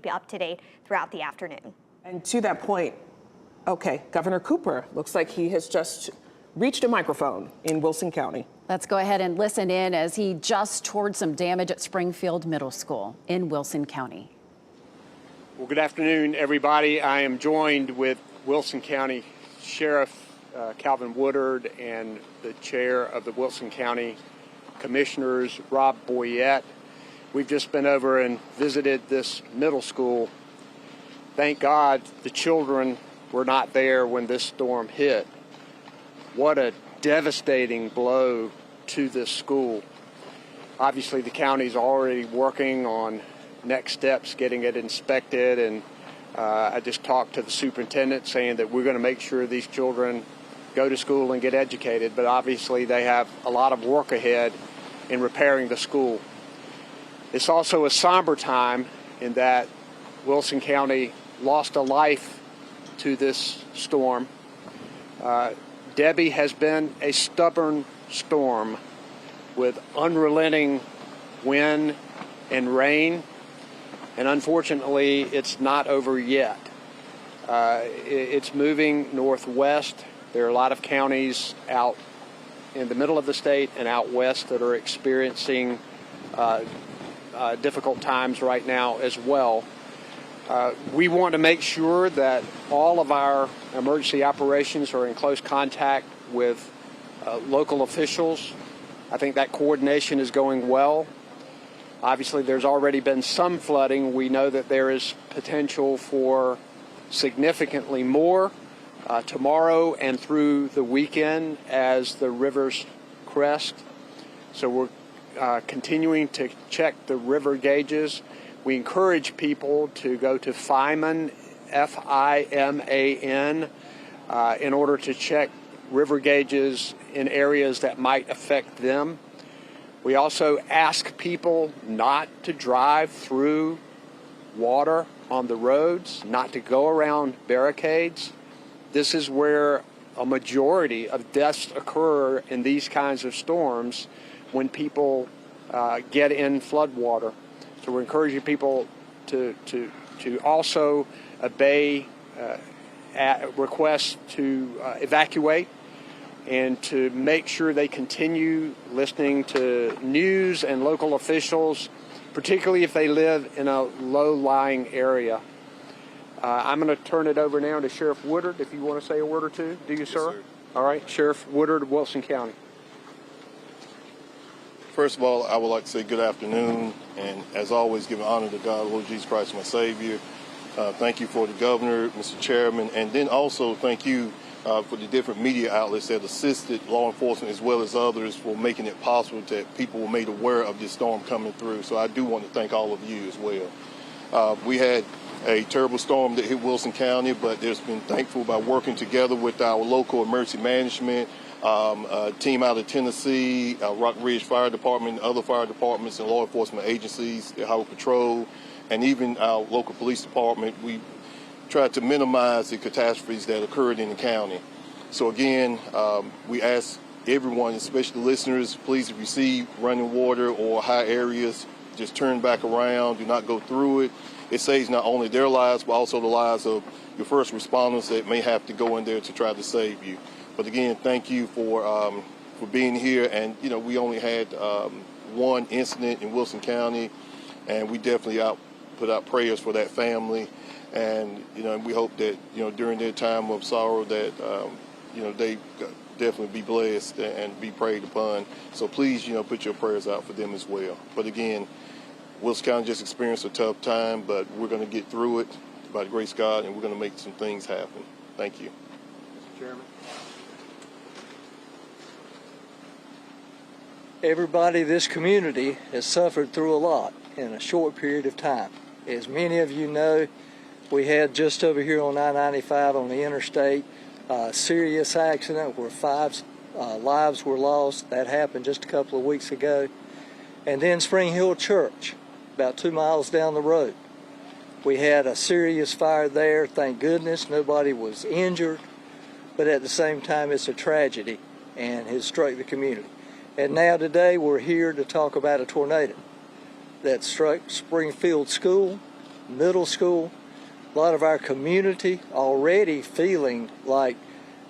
Be up to date throughout the afternoon. And to that point, okay, Governor Cooper looks like he has just reached a microphone in Wilson County. Let's go ahead and listen in as he just toured some damage at Springfield Middle School in Wilson County. Well, good afternoon, everybody. I am joined with Wilson County Sheriff Calvin Woodard and the chair of the Wilson County Commissioners, Rob Boyette. We've just been over and visited this middle school. Thank God the children were not there when this storm hit. What a devastating blow to this school. Obviously, the county's already working on next steps, getting it inspected, and I just talked to the superintendent saying that we're going to make sure these children go to school and get educated, but obviously they have a lot of work ahead in repairing the school. It's also a somber time in that Wilson County lost a life to this storm. Debby has been a stubborn storm with unrelenting wind and rain, and unfortunately it's not over yet. It's moving northwest. There are a lot of counties out in the middle of the state and out west that are experiencing difficult times right now as well. We want to make sure that all of our emergency operations are in close contact with local officials. I think that coordination is going well. Obviously, there's already been some flooding. We know that there is potential for significantly more tomorrow and through the weekend as the rivers crest. So we're continuing to check the river gauges. We encourage people to go to Fiman, F-I-M-A-N, in order to check river gauges in areas that might affect them. We also ask people not to drive through water on the roads, not to go around barricades. This is where a majority of deaths occur in these kinds of storms, when people get in flood water. So we're encouraging people to also obey requests to evacuate, and to make sure they continue listening to news and local officials, particularly if they live in a low-lying area. I'm going to turn it over now to Sheriff Woodard, if you want to say a word or two. Do you, Yes, sir? Sir. All right, Sheriff Woodard of Wilson County. First of all, I would like to say good afternoon, and as always, give honor to God, Lord Jesus Christ, my Savior. Thank you for the governor, Mr. Chairman, and then also thank you for the different media outlets that assisted law enforcement as well as others for making it possible that people were made aware of this storm coming through. So I do want to thank all of you as well. We had a terrible storm that hit Wilson County, but there's been thankful by working together with our local emergency management, a team out of Tennessee, Rock Ridge Fire Department, other fire departments and law enforcement agencies, the Highway Patrol, and even our local police department. We tried to minimize the catastrophes that occurred in the county. So again, we ask everyone, especially listeners, please, if you see running water or high areas, just turn back around, do not go through it. It saves not only their lives, but also the lives of your first responders that may have to go in there to try to save you. But again, thank you for being here. And, you know, we only had one incident in Wilson County, and we definitely put out prayers for that family. And, you know, we hope that, you know, during their time of sorrow that, you know, they definitely be blessed and be prayed upon. So please, you know, put your prayers out for them as well. But again, Wilson County just experienced a tough time, but we're going to get through it by the grace of God, and we're going to make some things happen. Thank you. Mr. Chairman. Everybody in this community has suffered through a lot in a short period of time. As many of you know, we had just over here on I-95 on the interstate a serious accident where 5 lives were lost. That happened just a couple of weeks ago. And then Spring Hill Church, about 2 miles down the road. We had a serious fire there. Thank goodness nobody was injured, but at the same time it's a tragedy and has struck the community. And now today we're here to talk about a tornado that struck Springfield School middle school, a lot of our community already feeling like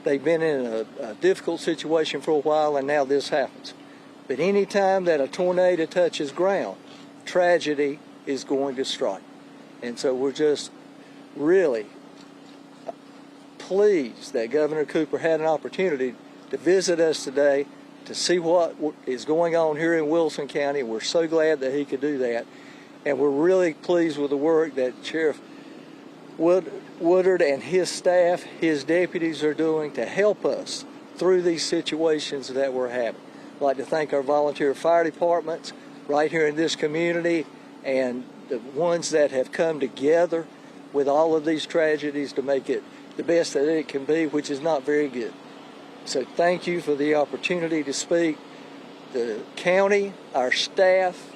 they've been in a difficult situation for a while, and now this happens. But any time that a tornado touches ground, tragedy is going to strike. And so we're just really pleased that Governor Cooper had an opportunity to visit us today to see what is going on here in Wilson County. We're so glad that he could do that. And we're really pleased with the work that Sheriff Woodard and his staff, his deputies are doing to help us through these situations that we're having. I'd like to thank our volunteer fire departments right here in this community and the ones that have come together with all of these tragedies to make it the best that it can be, which is not very good. So thank you for the opportunity to speak. The county, our staff,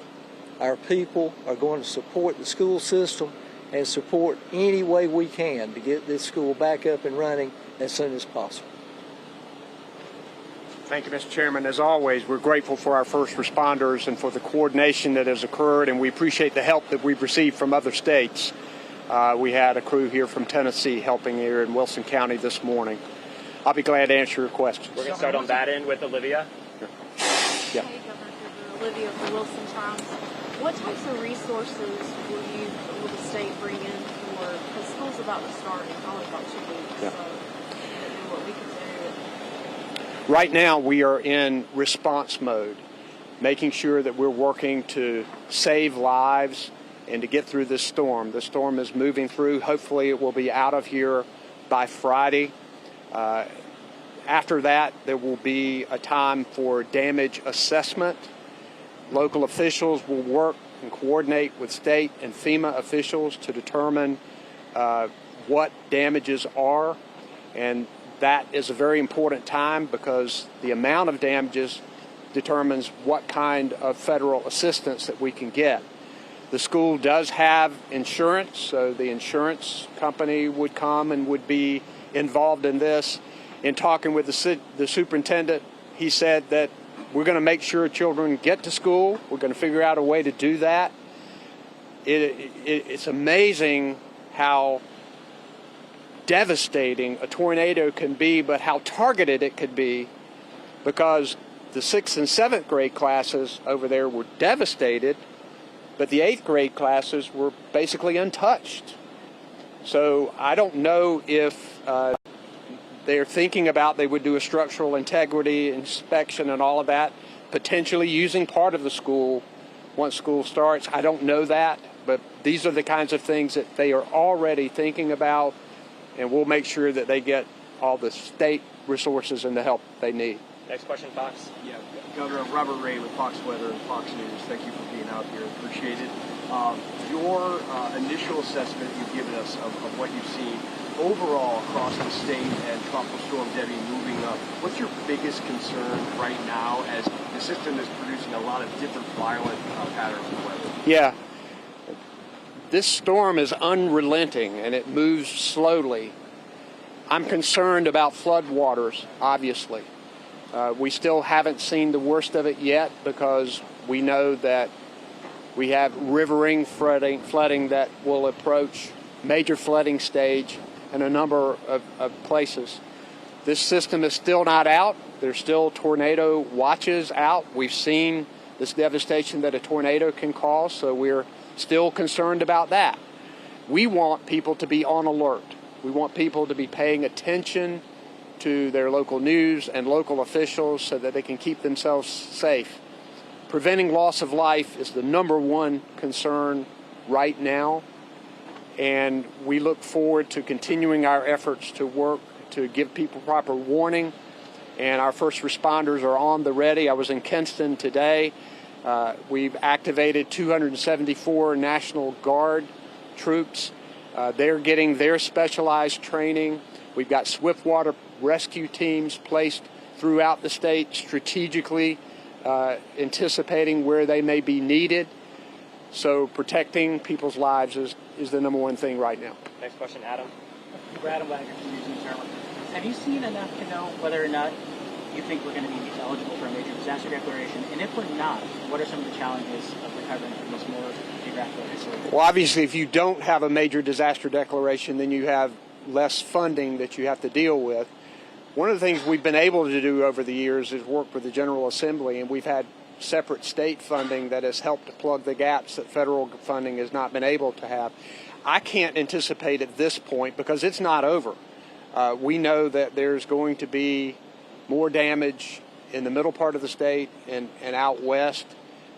our people are going to support the school system and support any way we can to get this school back up and running as soon as possible. Thank you, Mr. Chairman. As always, we're grateful for our first responders and for the coordination that has occurred, and we appreciate the help that we've received from other states. We had a crew here from Tennessee helping here in Wilson County this morning. I'll be glad to answer your questions. We're going to start on that end with Olivia. Yeah. Hey, Governor Cooper, Olivia from Wilson Times. What types of resources will the state bring in for, because school's about to start in probably about 2 weeks, Yeah. so what we can do. Right now, we are in response mode, making sure that we're working to save lives and to get through this storm. The storm is moving through. Hopefully, it will be out of here by Friday. After that, there will be a time for damage assessment. Local officials will work and coordinate with state and FEMA officials to determine what damages are. And that is a very important time because the amount of damages determines what kind of federal assistance that we can get. The school does have insurance, so the insurance company would come and would be involved in this. In talking with the superintendent, he said that we're going to make sure children get to school. We're going to figure out a way to do that. It's amazing how devastating a tornado can be, but how targeted it could be, because the 6th and 7th grade classes over there were devastated, but the 8th grade classes were basically untouched. So I don't know if they're thinking about they would do a structural integrity inspection and all of that, potentially using part of the school once school starts. I don't know that, but these are the kinds of things that they are already thinking about, and we'll make sure that they get all the state resources and the help they need. Next question, Fox. Yeah, Governor Robert Ray with Fox Weather and Fox News. Thank you for being out here. Appreciate it. Your initial assessment you've given us of what you've seen overall across the state and Tropical Storm Debby moving up. What's your biggest concern right now as the system is producing a lot of different violent patterns of weather? Yeah. This storm is unrelenting and it moves slowly. I'm concerned about floodwaters, obviously. We still haven't seen the worst of it yet because we know that we have riverine flooding that will approach major flooding stage in a number of places. This system is still not out. There's still tornado watches out. We've seen this devastation that a tornado can cause, so we're still concerned about that. We want people to be on alert. We want people to be paying attention to their local news and local officials so that they can keep themselves safe. Preventing loss of life is the #1 concern right now, and we look forward to continuing our efforts to work to give people proper warning, and our first responders are on the ready. I was in Kinston today. We've activated 274 National Guard troops. They're getting their specialized training. We've got swiftwater rescue teams placed throughout the state, strategically anticipating where they may be needed. So protecting people's lives is the #1 thing right now. Next question, Adam. Adam Wagner from News and Journal. Have you seen enough to know whether or not you think we're going to be eligible for a major disaster declaration? And if we're not, what are some of the challenges of recovering from this more geographically isolated? Well, obviously, if you don't have a major disaster declaration, then you have less funding that you have to deal with. One of the things we've been able to do over the years is work with the General Assembly, and we've had separate state funding that has helped to plug the gaps that federal funding has not been able to have. I can't anticipate at this point because it's not over. We know that there's going to be more damage in the middle part of the state and out west.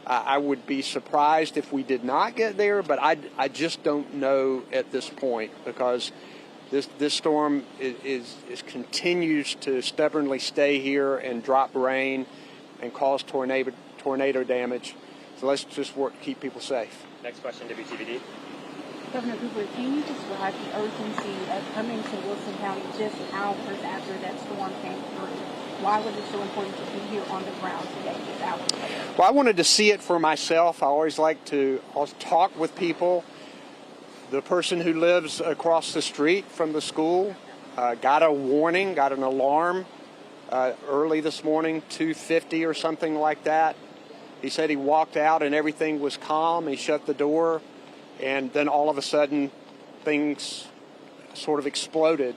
I would be surprised if we did not get there, but I just don't know at this point because this storm is continues to stubbornly stay here and drop rain and cause tornado damage. So let's just work to keep people safe. Next question, WTVD. Governor Cooper, can you describe the urgency of coming to Wilson County just hours after that storm came through? Why was it so important to be here on the ground today, just hours later? Well, I wanted to see it for myself. I always like to talk with people. The person who lives across the street from the school got a warning, got an alarm early this morning, 2:50 or something like that. He said he walked out and everything was calm. He shut the door, and then all of a sudden things sort of exploded.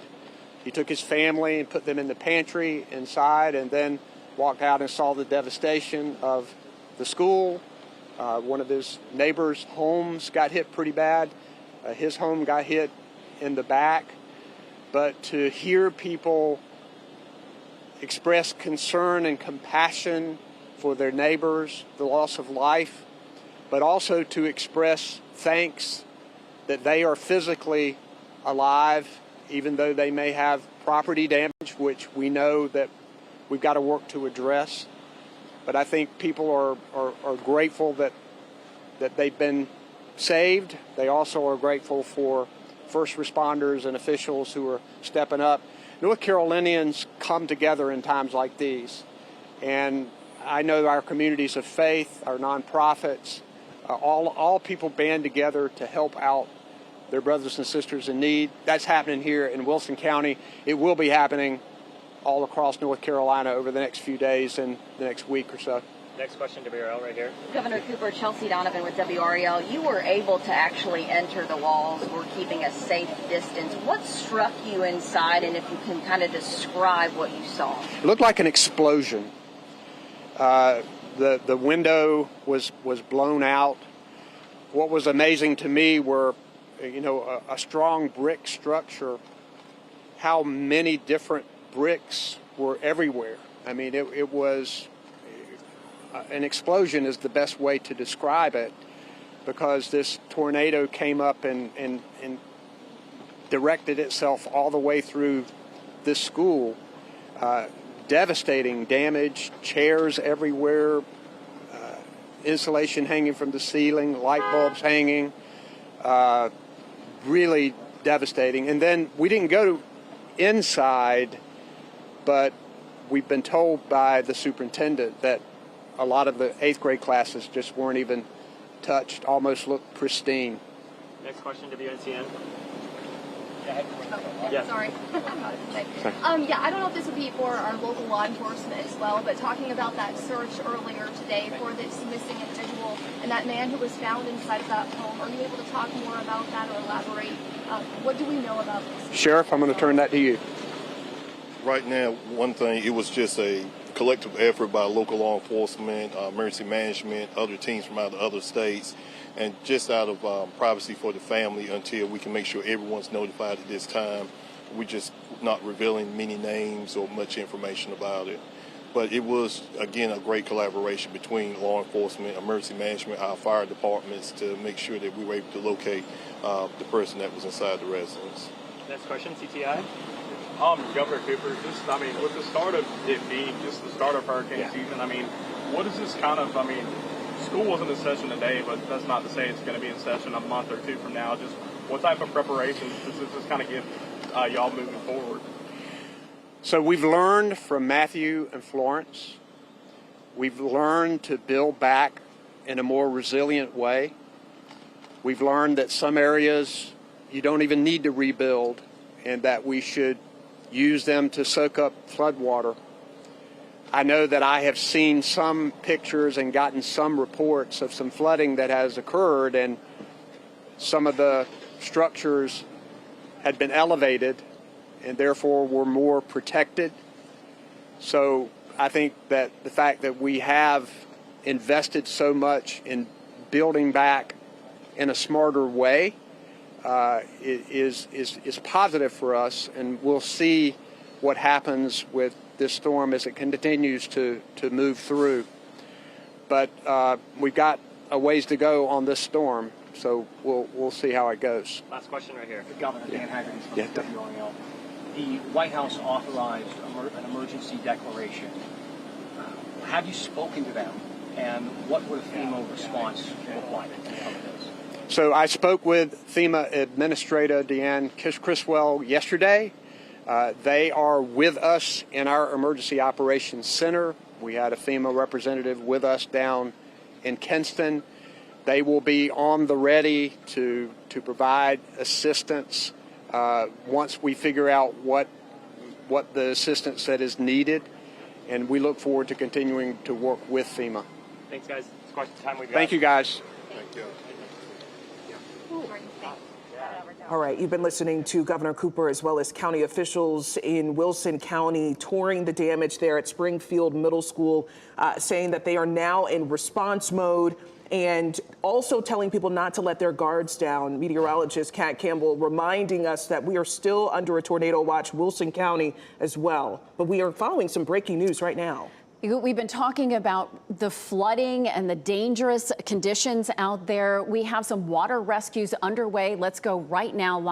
He took his family and put them in the pantry inside and then walked out and saw the devastation of the school. One of his neighbors' homes got hit pretty bad. His home got hit in the back. But to hear people express concern and compassion for their neighbors, the loss of life, but also to express thanks that they are physically alive, even though they may have property damage, which we know that we've got to work to address. But I think people are grateful that they've been saved. They also are grateful for first responders and officials who are stepping up. North Carolinians come together in times like these. And I know our communities of faith, our nonprofits, all people band together to help out their brothers and sisters in need. That's happening here in Wilson County. It will be happening all across North Carolina over the next few days and the next week or so. Next question, WRAL, right here. Governor Cooper, Chelsea Donovan with WRAL. You were able to actually enter the walls. We're keeping a safe distance. What struck you inside, and if you can kind of describe what you saw? It looked like an explosion. The window was blown out. What was amazing to me were, a strong brick structure, how many different bricks were everywhere. I mean, it was an explosion is the best way to describe it, because this tornado came up and directed itself all the way through this school. Devastating damage, chairs everywhere, insulation hanging from the ceiling, light bulbs hanging, really devastating. And then we didn't go inside, but we've been told by the superintendent that a lot of the 8th grade classes just weren't even touched, almost looked pristine. Next question, WNCN. Yeah. Sorry. I don't know if this would be for our local law enforcement as well, but talking about that search earlier today for this missing individual and that man who was found inside of that home, are you able to talk more about that or elaborate? What do we know about this? Sheriff, I'm going to turn that to you. Right now, one thing, it was just a collective effort by local law enforcement, emergency management, other teams from out of other states, and just out of privacy for the family until we can make sure everyone's notified at this time. We're just not revealing many names or much information about it. But it was, again, a great collaboration between law enforcement, emergency management, our fire departments to make sure that we were able to locate the person that was inside the residence. Next question, CTI. Governor Cooper, with the start of it being just the start of hurricane season, what is this kind of, school wasn't in session today, but that's not to say it's going to be in session a month or two from now. Just what type of preparations does this kind of give y'all moving forward? So we've learned from Matthew and Florence. We've learned to build back in a more resilient way. We've learned that some areas you don't even need to rebuild, and that we should use them to soak up flood water. I know that I have seen some pictures and gotten some reports of some flooding that has occurred, and some of the structures had been elevated and therefore were more protected. So I think that the fact that we have invested so much in building back in a smarter way is positive for us, and we'll see what happens with this storm as it continues to move through. But we've got a ways to go on this storm, so we'll see how it goes. Last question right here. Governor Dan Haggerty from WRAL. The White House authorized an emergency declaration. Have you spoken to them, and what would a FEMA response look like in some of this? So I spoke with FEMA Administrator Deanne Criswell yesterday. They are with us in our Emergency Operations Center. We had a FEMA representative with us down in Kinston. They will be on the ready to provide assistance once we figure out what the assistance that is needed, and we look forward to continuing to work with FEMA. Thanks, guys. It's quite the time we've got. Thank you, guys. Thank you. All right, you've been listening to Governor Cooper as well as county officials in Wilson County touring the damage there at Springfield Middle School, saying that they are now in response mode and also telling people not to let their guards down. Meteorologist Kat Campbell reminding us that we are still under a tornado watch, Wilson County as well. But we are following some breaking news right now. We've been talking about the flooding and the dangerous conditions out there. We have some water rescues underway. Let's go right now live.